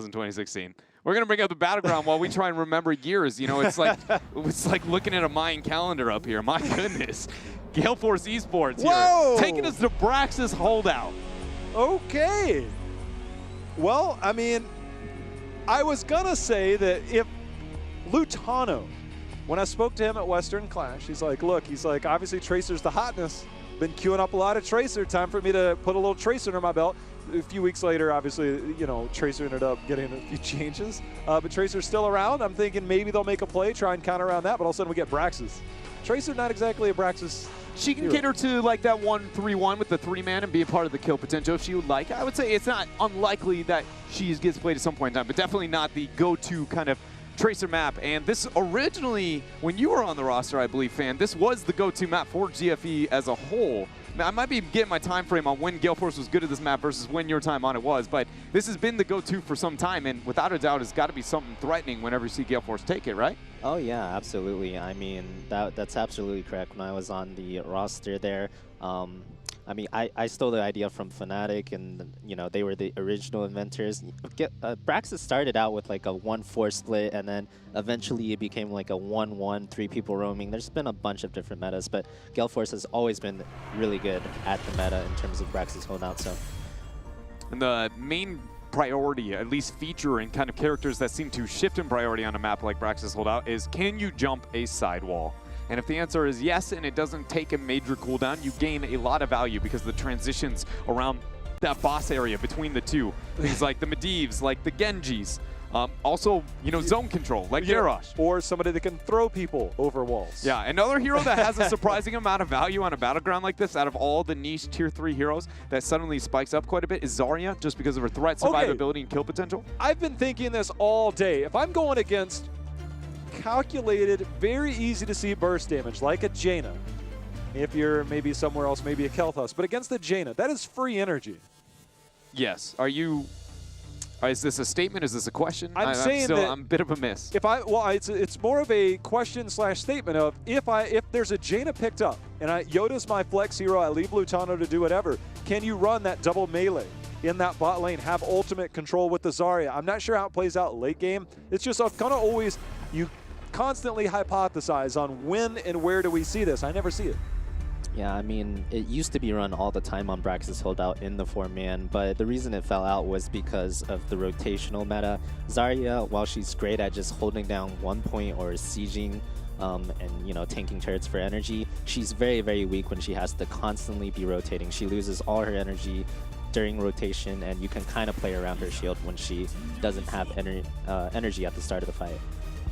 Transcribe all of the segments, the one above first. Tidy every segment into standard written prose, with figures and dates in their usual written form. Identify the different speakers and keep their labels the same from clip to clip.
Speaker 1: was in 2016. We're going to bring up the Battleground while we try and remember years. You know, it's like looking at a Mayan calendar up here. My goodness. Gale Force Esports here, taking us to Brax's holdout.
Speaker 2: Okay. Well, I mean, I was going to say that if Lutano, when I spoke to him at Western Clash, he's like, look, obviously Tracer's the hotness. Been queuing up a lot of Tracer. Time for me to put a little Tracer under my belt. A few weeks later, obviously, you know, Tracer ended up getting a few changes. But Tracer's still around. I'm thinking maybe they'll make a play, try and counter around that, but all of a sudden we get Brax's. Tracer, not exactly a Brax's.
Speaker 1: She can cater to like that 1-3-1 with the 3-man and be a part of the kill potential if she would like. I would say it's not unlikely that she gets played at some point in time, but definitely not the go-to kind of Tracer map. And this originally, when you were on the roster, I believe, Fan, this was the go-to map for GFE as a whole. I might be getting my time frame on when Gale Force was good at this map versus when your time on it was, but this has been the go-to for some time, and without a doubt, it's got to be something threatening whenever you see Gale Force take it, right?
Speaker 3: Oh yeah, absolutely. I mean, that's absolutely correct. When I was on the roster there, I mean, I stole the idea from Fnatic, and you know, they were the original inventors. Braxis started out with like a 1-4 split, and then eventually it became like a 1-1, 3 people roaming. There's been a bunch of different metas, but Gale Force has always been really good at the meta in terms of Braxis holdout. So,
Speaker 1: and the main priority, at least feature and kind of characters that seem to shift in priority on a map like Braxis holdout, is can you jump a sidewall? And if the answer is yes, and it doesn't take a major cooldown, you gain a lot of value because the transitions around that boss area between the two, things like the Medivhs, like the Genjis, also, you know, zone control, like Garrosh.
Speaker 2: Or somebody that can throw people over walls.
Speaker 1: Yeah, another hero that has a surprising amount of value on a battleground like this, out of all the niche tier 3 heroes, that suddenly spikes up quite a bit, is Zarya, just because of her threat, survivability, and kill potential.
Speaker 2: I've been thinking this all day. If I'm going against calculated, very easy to see burst damage, like a Jaina, if you're maybe somewhere else, maybe a Kel'Thas, but against the Jaina, that is free energy.
Speaker 1: Yes. Are you... Is this a statement? Is this a question?
Speaker 2: I'm saying that
Speaker 1: I'm a bit of a miss.
Speaker 2: It's more of a question / statement of if there's a Jaina picked up and Yoda's my flex hero, I leave Lutano to do whatever. Can you run that double melee in that bot lane, have ultimate control with the Zarya? I'm not sure how it plays out late game. It's just kind of always you constantly hypothesize on when and where do we see this. I never see it.
Speaker 3: yeah, I mean, it used to be run all the time on Braxis holdout in the 4-man, but the reason it fell out was because of the rotational meta. Zarya, while she's great at just holding down 1 point or sieging and, you know, tanking turrets for energy, she's very, very weak when she has to constantly be rotating. She loses all her energy during rotation, and you can kind of play around her shield when she doesn't have energy at the start of the fight.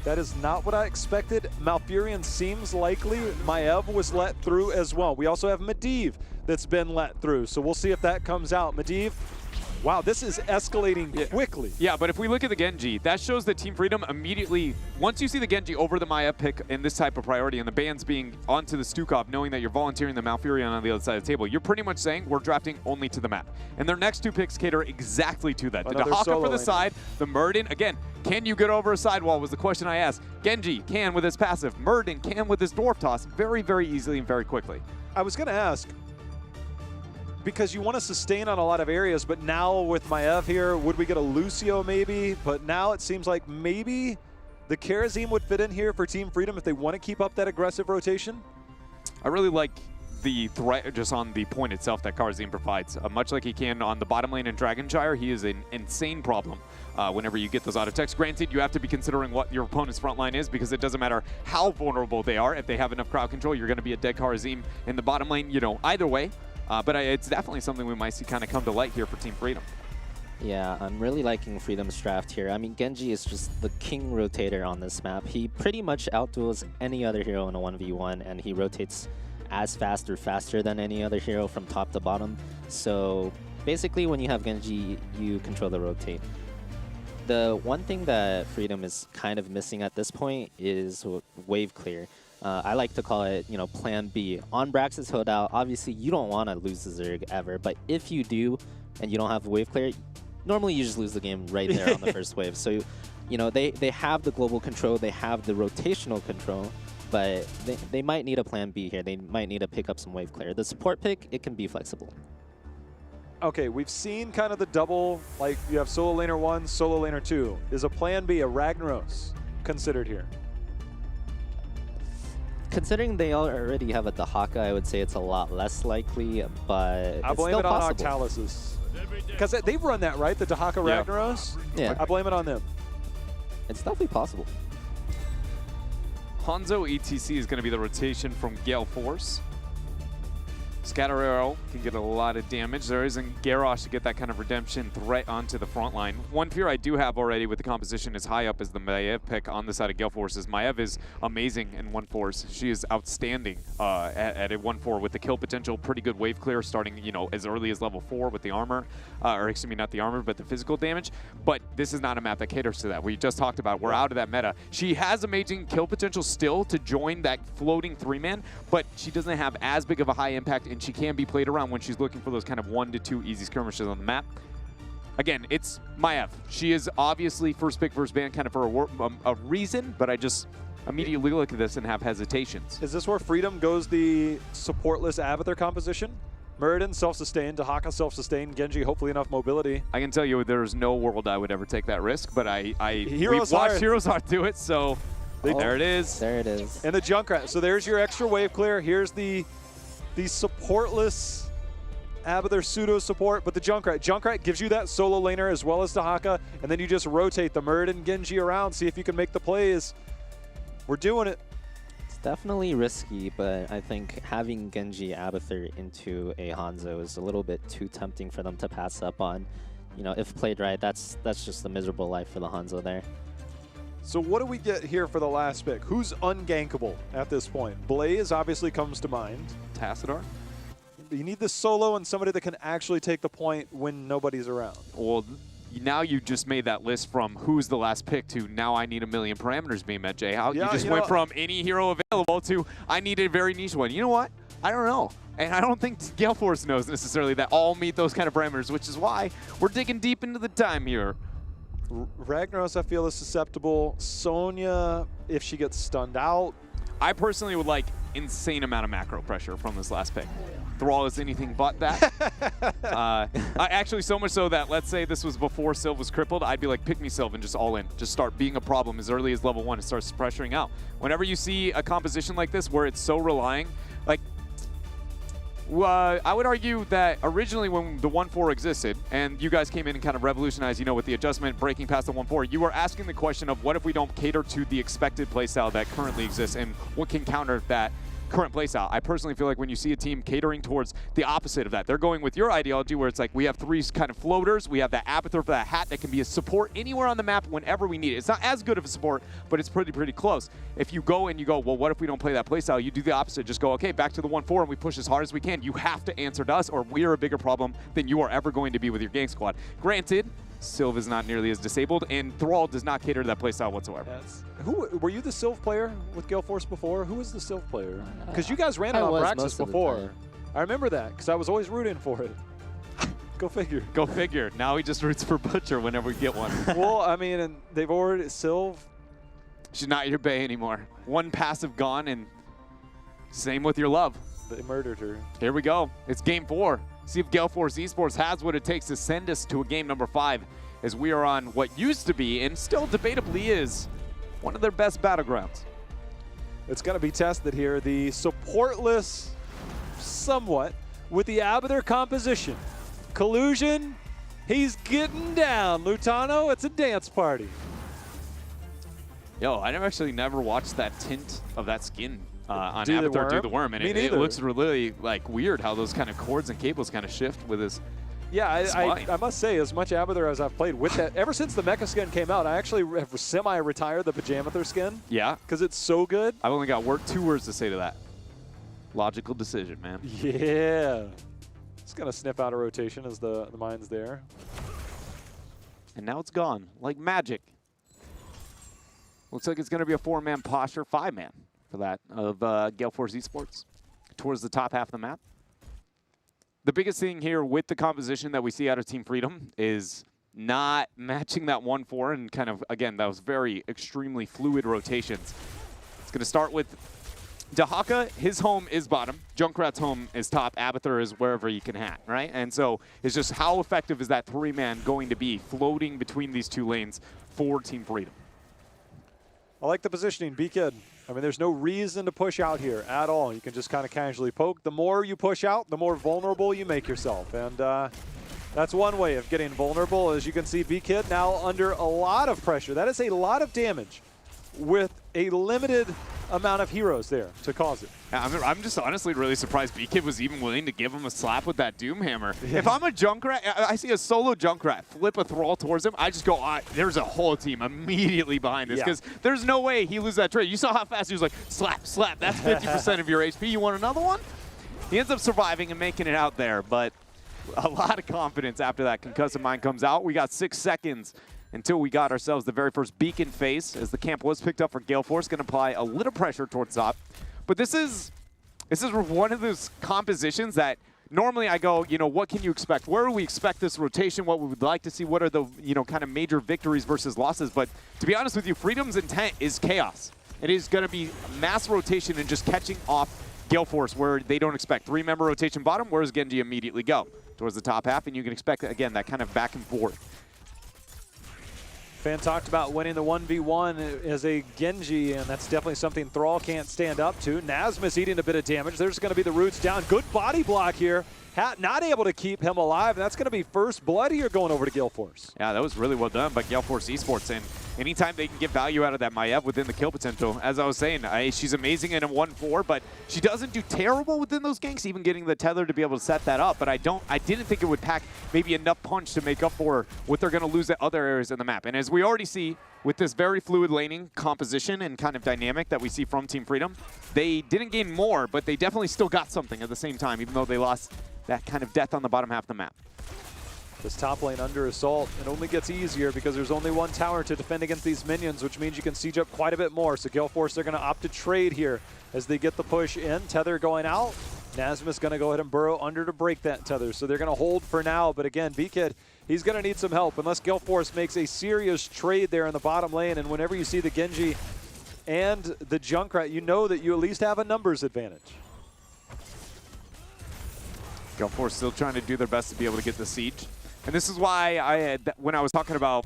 Speaker 2: That is not what I expected. Malfurion seems likely. Maiev was let through as well. We also have Medivh that's been let through, so we'll see if that comes out. Medivh, wow, this is escalating quickly.
Speaker 1: Yeah, but if we look at the Genji, that shows that Team Freedom immediately, once you see the Genji over the Maiev pick in this type of priority and the bans being onto the Stukov, knowing that you're volunteering the Malfurion on the other side of the table, you're pretty much saying we're drafting only to the map. And their next 2 picks cater exactly to that. The Dahaka for the side, the Muradin, again, can you get over a sidewall was the question I asked. Genji can with his passive. Muradin can with his Dwarf Toss very, very easily and very quickly.
Speaker 2: I was going to ask, because you want to sustain on a lot of areas, but now with Maiev here, would we get a Lucio maybe? But now it seems like maybe the Kharazim would fit in here for Team Freedom if they want to keep up that aggressive rotation.
Speaker 1: I really like the threat just on the point itself that Kharazim provides. Much like he can on the bottom lane in Dragonshire, he is an insane problem whenever you get those auto attacks. Granted, you have to be considering what your opponent's front line is, because it doesn't matter how vulnerable they are. If they have enough crowd control, you're going to be a dead Kharazim in the bottom lane, you know, either way. But it's definitely something we might see kind of come to light here for Team Freedom.
Speaker 3: Yeah, I'm really liking Freedom's draft here. I mean, Genji is just the king rotator on this map. He pretty much outduels any other hero in a 1v1, and he rotates as fast or faster than any other hero from top to bottom. So basically, when you have Genji, you control the rotate. The one thing that Freedom is kind of missing at this point is wave clear. I like to call it, you know, Plan B. On Brax's holdout, obviously you don't want to lose the Zerg ever, but if you do and you don't have wave clear, normally you just lose the game right there on the first wave. So, you know, they have the global control, they have the rotational control, but they might need a Plan B here. They might need to pick up some wave clear. The support pick, it can be flexible.
Speaker 2: okay, we've seen kind of the double, like you have solo laner 1, solo laner 2. Is a plan B, a Ragnaros, considered here?
Speaker 3: Considering they already have a Dahaka, I would say it's a lot less likely, but
Speaker 2: I blame it on Octalysis. Because they've run that, right? The Dahaka Ragnaros?
Speaker 3: Yeah.
Speaker 2: I blame it on them.
Speaker 3: It's definitely possible.
Speaker 1: Hanzo ETC is going to be the rotation from Gale Force. Scatter Arrow can get a lot of damage. There isn't Garrosh to get that kind of redemption threat onto the front line. One fear I do have already with the composition is high up is the Maev pick on the side of Gale Force. Maev is amazing in 1-4s. She is outstanding at a 1-4 with the kill potential. Pretty good wave clear starting, you know, as early as level 4 with the armor. Or excuse me, not the armor, but the physical damage. But this is not a map that caters to that. We just talked about we're out of that meta. She has amazing kill potential still to join that floating 3-man, but she doesn't have as big of a high impact, and she can be played around when she's looking for those kind of 1 to 2 easy skirmishes on the map. Again, it's Maev. She is obviously first pick, first ban kind of for a reason, but I just immediately look at this and have hesitations.
Speaker 2: Is this where Freedom goes the supportless Abathur composition? Muradin self-sustained, Dahaka self-sustained, Genji hopefully enough mobility.
Speaker 1: I can tell you there's no world I would ever take that risk, but
Speaker 2: Heroes
Speaker 1: we've watched
Speaker 2: Hearth.
Speaker 1: Heroes Hearth do it, so there it is.
Speaker 3: There it is.
Speaker 2: And the Junkrat. So there's your extra wave clear. Here's the supportless Abathur pseudo support, but the Junkrat. Junkrat gives you that solo laner as well as Dahaka, and then you just rotate the Muradin Genji around, see if you can make the plays. We're doing it.
Speaker 3: It's definitely risky, but I think having Genji Abathur into a Hanzo is a little bit too tempting for them to pass up on. You know, if played right, that's just a miserable life for the Hanzo there.
Speaker 2: So what do we get here for the last pick? Who's ungankable at this point? Blaze obviously comes to mind.
Speaker 1: Tassadar?
Speaker 2: You need the solo and somebody that can actually take the point when nobody's around.
Speaker 1: Well, now you just made that list from who's the last pick to now I need a million parameters being met, Jay. How you just went from any hero available to I need a very niche one. You know what? I don't know. And I don't think Gale Force knows necessarily that all meet those kind of parameters, which is why we're digging deep into the time here.
Speaker 2: Ragnaros, I feel, is susceptible. Sonya, if she gets stunned out.
Speaker 1: I personally would like insane amount of macro pressure from this last pick. Thrall is anything but that. Actually, so much so that, let's say this was before Sylv was crippled, I'd be like, pick me Sylv and just all in. Just start being a problem as early as level 1 and starts pressuring out. Whenever you see a composition like this where it's so relying, like, I would argue that originally when the 1-4 existed, and you guys came in and kind of revolutionized, you know, with the adjustment, breaking past the 1-4, you were asking the question of what if we don't cater to the expected playstyle that currently exists, and what can counter that current playstyle. I personally feel like when you see a team catering towards the opposite of that, they're going with your ideology where it's like we have 3 kind of floaters, we have that Abathur for that hat that can be a support anywhere on the map whenever we need it. It's not as good of a support, but it's pretty close. If you go and you go, well, what if we don't play that playstyle? You do the opposite. Just go, okay, back to the 1-4 and we push as hard as we can. You have to answer to us or we're a bigger problem than you are ever going to be with your gang squad. Granted, Sylv is not nearly as disabled, and Thrall does not cater to that playstyle whatsoever.
Speaker 2: Who were you the Sylv player with Gale Force before? Who was the Sylv player? Because you guys ran it on Braxis before. I remember that because I was always rooting for it. Go figure.
Speaker 1: Go figure. Now he just roots for Butcher whenever we get one.
Speaker 2: Well, I mean, and they've already Sylv.
Speaker 1: She's not your bae anymore. One passive gone, and same with your love.
Speaker 2: They murdered her.
Speaker 1: Here we go. It's game 4. See if Gale Force Esports has what it takes to send us to a game number 5 as we are on what used to be and still debatably is one of their best battlegrounds.
Speaker 2: It's going to be tested here. The supportless, somewhat, with the Abathur composition. Collusion, he's getting down. Lutano, it's a dance party.
Speaker 1: Yo, I never watched that tint of that skin on
Speaker 2: Do the
Speaker 1: Abathur do
Speaker 2: worm?
Speaker 1: the worm, and it looks really like weird how those kind of cords and cables kind of shift with his.
Speaker 2: Yeah, I must say, as much Abathur as I've played with that, ever since the Mecha skin came out, I actually have semi-retired the Pajamathur skin.
Speaker 1: Yeah.
Speaker 2: Because it's so good.
Speaker 1: I've only got 2 words to say to that. Logical decision, man.
Speaker 2: Yeah. Just going to sniff out a rotation as the mine's there.
Speaker 1: And now it's gone, like magic. Looks like it's going to be a 4-man posture, 5-man for that of Gale Force Esports towards the top half of the map. The biggest thing here with the composition that we see out of Team Freedom is not matching that 1-4 and kind of, again, those very extremely fluid rotations. It's going to start with Dahaka, his home is bottom. Junkrat's home is top. Abathur is wherever you can hat, right? And so it's just how effective is that 3-man going to be floating between these two lanes for Team Freedom?
Speaker 2: I like the positioning. B-Kid. I mean, there's no reason to push out here at all. You can just kind of casually poke. The more you push out, the more vulnerable you make yourself. And that's one way of getting vulnerable. As you can see, B-Kid now under a lot of pressure. That is a lot of damage with a limited amount of heroes there to cause it.
Speaker 1: I'm just honestly really surprised B-Kid was even willing to give him a slap with that Doom Hammer. Yeah. If I'm a Junkrat, I see a solo Junkrat flip a thrall towards him, I just go, there's a whole team immediately behind this, because there's no way he loses that trade. You saw how fast he was like, slap, slap, that's 50% of your HP. You want another one? He ends up surviving and making it out there, but a lot of confidence after that concussive mine comes out. We got 6 seconds until we got ourselves the very first beacon phase, as the camp was picked up for Gale Force, going to apply a little pressure towards top. But this is one of those compositions that normally I go, what can you expect? Where do we expect this rotation? What we would like to see? What are the, kind of major victories versus losses? But to be honest with you, Freedom's intent is chaos. It is going to be mass rotation and just catching off Gale Force where they don't expect. 3-member rotation bottom, where does Genji immediately go? Towards the top half, and you can expect, again, that kind of back and forth.
Speaker 2: Fan talked about winning the 1v1 as a Genji, and that's definitely something Thrall can't stand up to. Nasmus eating a bit of damage. There's going to be the roots down. Good body block here. Hat not able to keep him alive, and that's going to be first blood here going over to Gale Force.
Speaker 1: Yeah, that was really well done by Gale Force Esports, and anytime they can get value out of that Maiev within the kill potential, as I was saying, she's amazing in a 1-4, but she doesn't do terrible within those ganks, even getting the tether to be able to set that up. But I didn't think it would pack maybe enough punch to make up for what they're going to lose at other areas in the map. And as we already see with this very fluid laning composition and kind of dynamic that we see from Team Freedom, they didn't gain more, but they definitely still got something at the same time, even though they lost that kind of depth on the bottom half of the map.
Speaker 2: This top lane under assault, it only gets easier because there's only one tower to defend against these minions, which means you can siege up quite a bit more. So Gale Force, they're going to opt to trade here as they get the push in. Tether going out. Nasmus going to go ahead and burrow under to break that tether. So they're going to hold for now. But again, B-Kid, he's going to need some help unless Gale Force makes a serious trade there in the bottom lane. And whenever you see the Genji and the Junkrat, you know that you at least have a numbers advantage.
Speaker 1: Gale Force still trying to do their best to be able to get the siege. And this is why when I was talking about,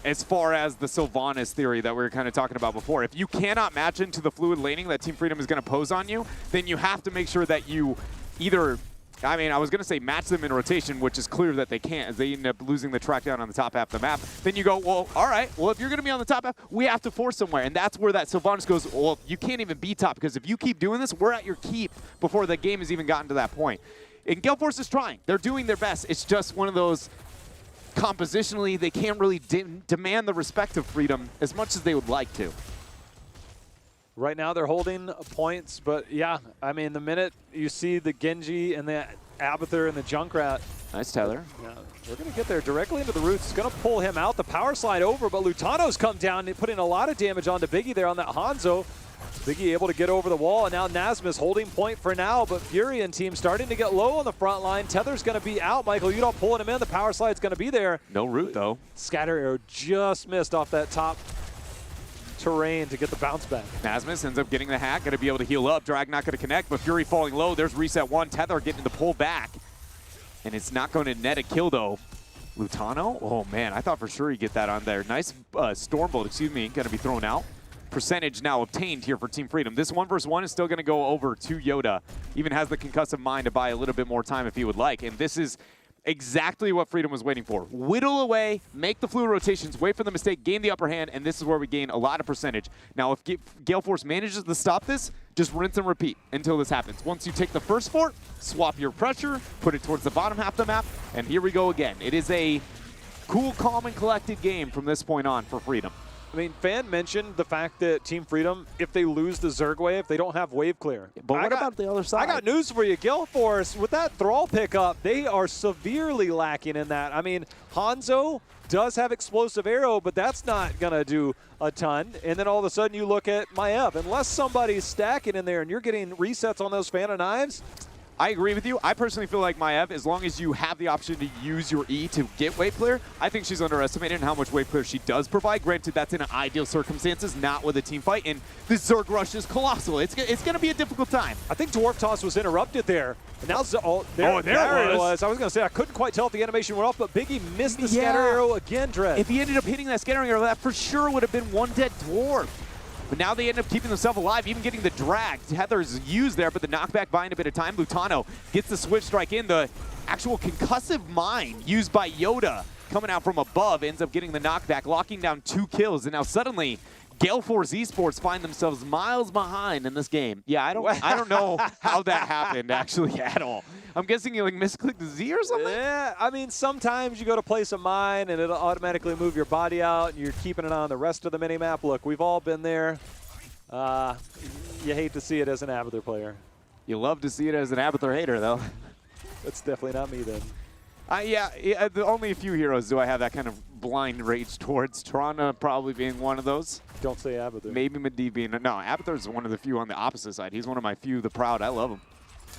Speaker 1: as far as the Sylvanas theory that we were kind of talking about before, if you cannot match into the fluid laning that Team Freedom is going to pose on you, then you have to make sure that you either, I was going to say match them in rotation, which is clear that they can't, as they end up losing the track down on the top half of the map. Then you go, well, all right, well, if you're going to be on the top half, we have to force somewhere. And that's where that Sylvanas goes, well, you can't even be top, because if you keep doing this, we're at your keep before the game has even gotten to that point. And Gale Force is trying. They're doing their best. It's just one of those, compositionally, they can't really demand the respect of Freedom as much as they would like to.
Speaker 2: Right now they're holding points, but yeah, the minute you see the Genji and the Abathur and the Junkrat.
Speaker 1: Nice tether.
Speaker 2: Yeah, they're going to get there directly into the roots. It's going to pull him out. The power slide over, but Lutano's come down and putting a lot of damage onto Biggie there on that Hanzo. Biggie able to get over the wall, and now Nasmus holding point for now, but Fury and team starting to get low on the front line. Tether's going to be out. Michael Udall pulling him in. The power slide's going to be there.
Speaker 1: No root, though.
Speaker 2: Scatter arrow just missed off that top terrain to get the bounce back.
Speaker 1: Nasmus ends up getting the hack, going to be able to heal up. Drag not going to connect, but Fury falling low. There's reset one. Tether getting the pull back, and it's not going to net a kill, though. Lutano? Oh, man, I thought for sure he'd get that on there. Nice Stormbolt, going to be thrown out. Percentage now obtained here for Team Freedom. This 1v1 is still going to go over to Yoda. Even has the concussive mind to buy a little bit more time if he would like. And this is exactly what Freedom was waiting for. Whittle away, make the fluid rotations, wait for the mistake, gain the upper hand, and this is where we gain a lot of percentage. Now, if Gale Force manages to stop this, just rinse and repeat until this happens. Once you take the first fort, swap your pressure, put it towards the bottom half of the map, and here we go again. It is a cool, calm, and collected game from this point on for Freedom.
Speaker 2: Fan mentioned the fact that Team Freedom, if they lose the Zerg wave, they don't have wave clear.
Speaker 1: But what about the other side?
Speaker 2: I got news for you. Gale Force, with that Thrall pickup, they are severely lacking in that. Hanzo does have explosive arrow, but that's not going to do a ton. And then all of a sudden you look at Maiev. Unless somebody's stacking in there and you're getting resets on those fan of knives,
Speaker 1: I agree with you. I personally feel like Maev, as long as you have the option to use your E to get wave clear, I think she's underestimated in how much wave clear she does provide. Granted, that's in ideal circumstances, not with a team fight, and the Zerg rush is colossal. It's going to be a difficult time.
Speaker 2: I think Dwarf Toss was interrupted there. And now there it was. I was going to say, I couldn't quite tell if the animation went off, but Biggie missed the scatter arrow again, Dread.
Speaker 1: If he ended up hitting that scattering arrow, that for sure would have been one dead Dwarf. But now they end up keeping themselves alive, even getting the drag. Heather's used there, but the knockback buying a bit of time. Lutano gets the switch strike in. The actual concussive mine used by Yoda coming out from above ends up getting the knockback, locking down 2 kills. And now suddenly, Gale Force Esports find themselves miles behind in this game. Yeah, I don't know how that happened actually at all. I'm guessing you like misclicked the Z or something?
Speaker 2: Yeah, I mean, sometimes you go to place a mine and it'll automatically move your body out and you're keeping it on the rest of the minimap. Look, we've all been there. You hate to see it as an Abathur player.
Speaker 1: You love to see it as an Abathur hater, though.
Speaker 2: That's definitely not me then.
Speaker 1: Yeah, only a few heroes do I have that kind of blind rage towards. Trana probably being one of those.
Speaker 2: Don't say Abathur.
Speaker 1: Maybe Medivh being, no, Abathur is one of the few on the opposite side. He's one of my few, the proud. I love him.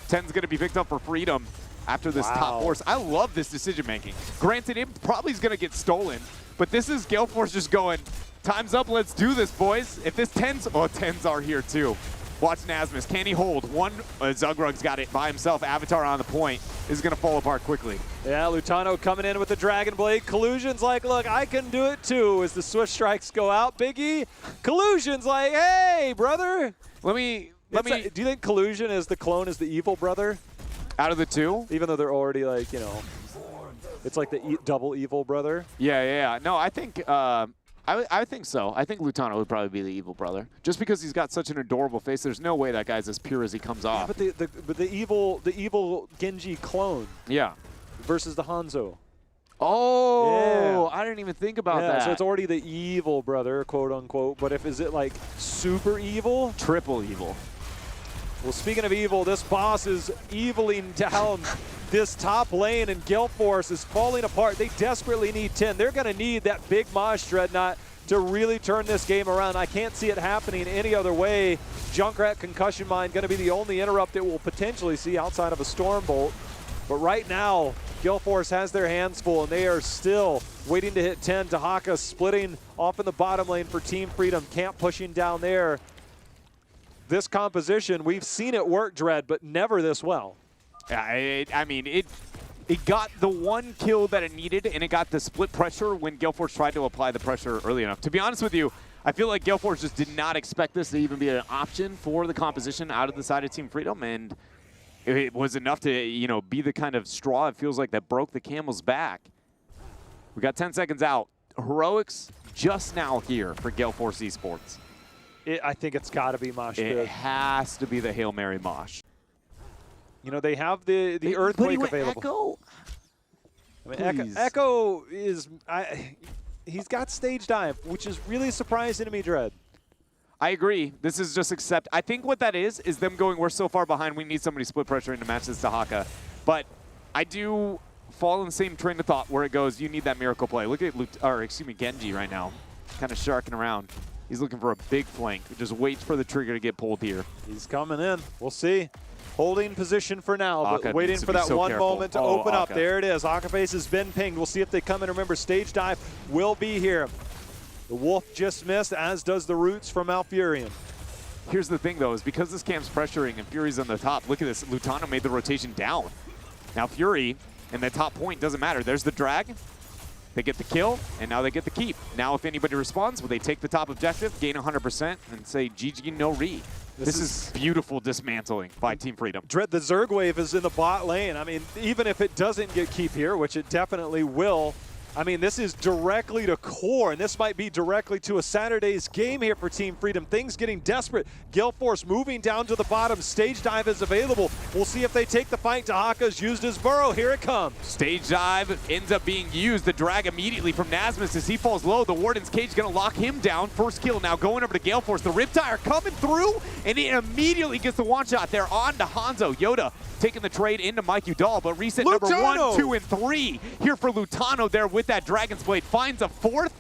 Speaker 1: 10's going to be picked up for Freedom after this top force. I love this decision making. Granted, it probably is going to get stolen, but this is Gale Force just going, time's up, let's do this, boys. If this 10's, oh, 10's are here too. Watch Nasmus, can he hold? One, Zugrug's got it by himself. Abathur on the point is going to fall apart quickly.
Speaker 2: Yeah, Lutano coming in with the Dragon Blade. Collusion's like, look, I can do it too as the Swift Strikes go out. Biggie, Collusion's like, hey, brother.
Speaker 1: Do you
Speaker 2: think Collusion is the clone as the evil brother?
Speaker 1: Out of the two?
Speaker 2: Even though they're already like, you know, it's like the double evil brother.
Speaker 1: Yeah. No, I think I think so. I think Lutano would probably be the evil brother, just because he's got such an adorable face. There's no way that guy's as pure as he comes off.
Speaker 2: Yeah, but the evil Genji clone.
Speaker 1: Yeah.
Speaker 2: Versus the Hanzo.
Speaker 1: Oh, yeah. I didn't even think about that.
Speaker 2: So it's already the evil brother, quote unquote. But is it like super evil?
Speaker 1: Triple evil.
Speaker 2: Well, speaking of evil, this boss is eviling down this top lane, and Gale Force is falling apart. They desperately need 10. They're going to need that big Mosh Dreadnought to really turn this game around. I can't see it happening any other way. Junkrat Concussion Mine going to be the only interrupt that we'll potentially see outside of a Stormbolt. But right now, Gale Force has their hands full, and they are still waiting to hit 10. Tahaka splitting off in the bottom lane for Team Freedom. Camp pushing down there. This composition, we've seen it work, Dread, but never this well.
Speaker 1: Yeah, I mean, it got the one kill that it needed, and it got the split pressure when Gale Force tried to apply the pressure early enough. To be honest with you, I feel like Gale Force just did not expect this to even be an option for the composition out of the side of Team Freedom, and it was enough to, you know, be the kind of straw, it feels like, that broke the camel's back. We got 10 seconds out. Heroics just now here for Gale Force Esports.
Speaker 2: I think it's got to be Mosh Pit.
Speaker 1: It has to be the Hail Mary Mosh.
Speaker 2: You know, they have the Earthquake available.
Speaker 1: Echo?
Speaker 2: I mean, Echo is... he's got stage dive, which is really surprising to me, Dread.
Speaker 1: I agree. This is just accept. I think what that is them going, we're so far behind, we need somebody split pressure to match this Tahaka. But I do fall in the same train of thought where it goes, you need that miracle play. Look at Genji right now, kind of sharking around. He's looking for a big flank. Just waits for the trigger to get pulled here.
Speaker 2: He's coming in. We'll see. Holding position for now, but waiting for that one moment to open up. There it is. Akaface has been pinged. We'll see if they come in. Remember, stage dive will be here. The Wolf just missed, as does the Roots from Malfurion.
Speaker 1: Here's the thing, though, is because this camp's pressuring and Fury's on the top, look at this. Lutano made the rotation down. Now Fury and the top point doesn't matter. There's the drag. They get the kill, and now they get the keep. Now if anybody responds, will they take the top objective, gain 100%, and say, GG, no re. This is beautiful dismantling by Team Freedom.
Speaker 2: Dread, the Zerg wave is in the bot lane. I mean, even if it doesn't get keep here, which it definitely will, I mean, this is directly to core, and this might be directly to a Saturday's game here for Team Freedom. Things getting desperate. Gale Force moving down to the bottom. Stage dive is available. We'll see if they take the fight. Tahaka's used his burrow. Here it comes.
Speaker 1: Stage dive ends up being used. The drag immediately from Nasmus as he falls low. The Warden's Cage going to lock him down. First kill now going over to Gale Force. The Riptire coming through, and he immediately gets the one shot there on to Hanzo. Yoda taking the trade into Mike Udall, but reset
Speaker 2: Lutano.
Speaker 1: Number 1, 2, and 3 here for Lutano there with that Dragon's Blade. Finds a fourth.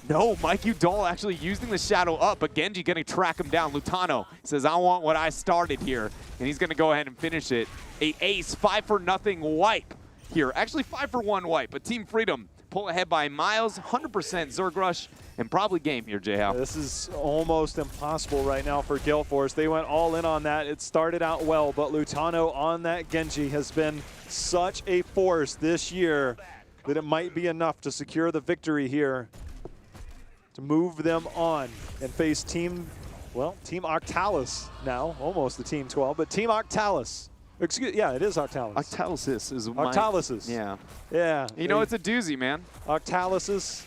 Speaker 1: No, Mikey Dahl actually using the shadow up, but Genji going to track him down. Lutano says, I want what I started here, and he's going to go ahead and finish it. A ace, 5-for-0 wipe here. Actually 5-for-1 wipe, but Team Freedom pull ahead by miles, 100% Zerg Rush, and probably game here, J-How.
Speaker 2: This is almost impossible right now for Gale Force. They went all in on that. It started out well, but Lutano on that Genji has been such a force this year that it might be enough to secure the victory here, to move them on and face Team Octalis now, almost the Team 12, but Team Octalis. Excuse, yeah, it is Octalis.
Speaker 1: Octalis is my...
Speaker 2: Octalis.
Speaker 1: Yeah.
Speaker 2: Yeah.
Speaker 1: You know, it's a doozy, man.
Speaker 2: Octalis.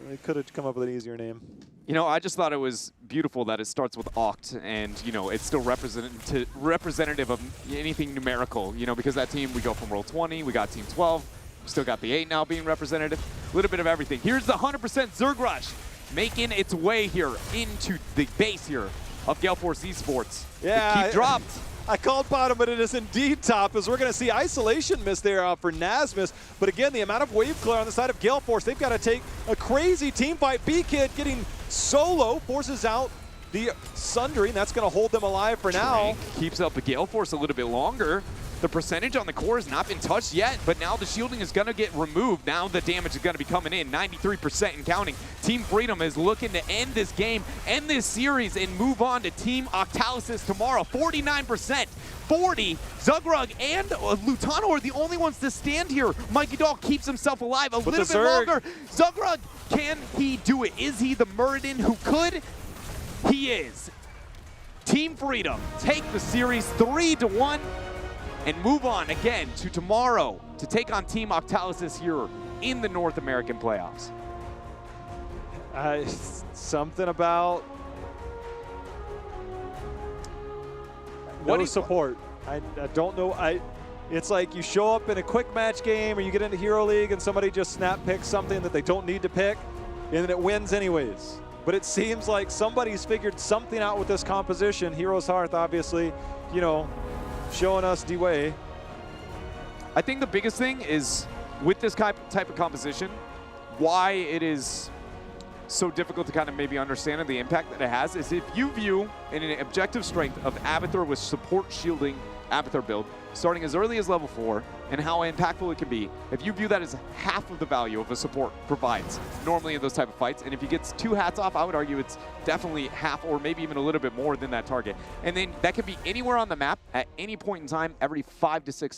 Speaker 2: They could have come up with an easier name.
Speaker 1: You know, I just thought it was beautiful that it starts with Oct, and, you know, it's still representative of anything numerical, you know, because that team, we go from Roll 20, we got Team 12, we still got the 8 now being representative, a little bit of everything. Here's the 100% Zerg Rush making its way here into the base here of Gale Force Esports.
Speaker 2: Yeah.
Speaker 1: The keep dropped.
Speaker 2: I called bottom, but it is indeed top, as we're going to see isolation miss there for Nasmus. But again, the amount of wave clear on the side of Gale Force, they've got to take a crazy team fight. B-Kid getting solo, forces out the Sundry, and that's going to hold them alive for now.
Speaker 1: Keeps up the Gale Force a little bit longer. The percentage on the core has not been touched yet, but now the shielding is going to get removed. Now the damage is going to be coming in, 93% and counting. Team Freedom is looking to end this game, end this series, and move on to Team Octalis tomorrow. 49%, 40. Zugrug and Lutano are the only ones to stand here. Mikey Dahl keeps himself alive a little bit longer. Zugrug, can he do it? Is he the Muradin who could? He is. Team Freedom take the series 3-1. And move on again to tomorrow to take on Team Octalis here in the North American playoffs.
Speaker 2: Something about no support. I don't know. It's like you show up in a quick match game or you get into Hero League and somebody just snap picks something that they don't need to pick, and then it wins anyways. But it seems like somebody's figured something out with this composition. Heroes Hearth, obviously, you know, showing us the way.
Speaker 1: I think the biggest thing is with this type of composition, why it is so difficult to kind of maybe understand the impact that it has is if you view in an objective strength of Abathur with support shielding Abathur build, starting as early as level 4, and how impactful it can be, if you view that as half of the value of a support provides normally in those type of fights, and if he gets 2 hats off, I would argue it's definitely half or maybe even a little bit more than that target. And then that could be anywhere on the map at any point in time every 5 to 6 seconds.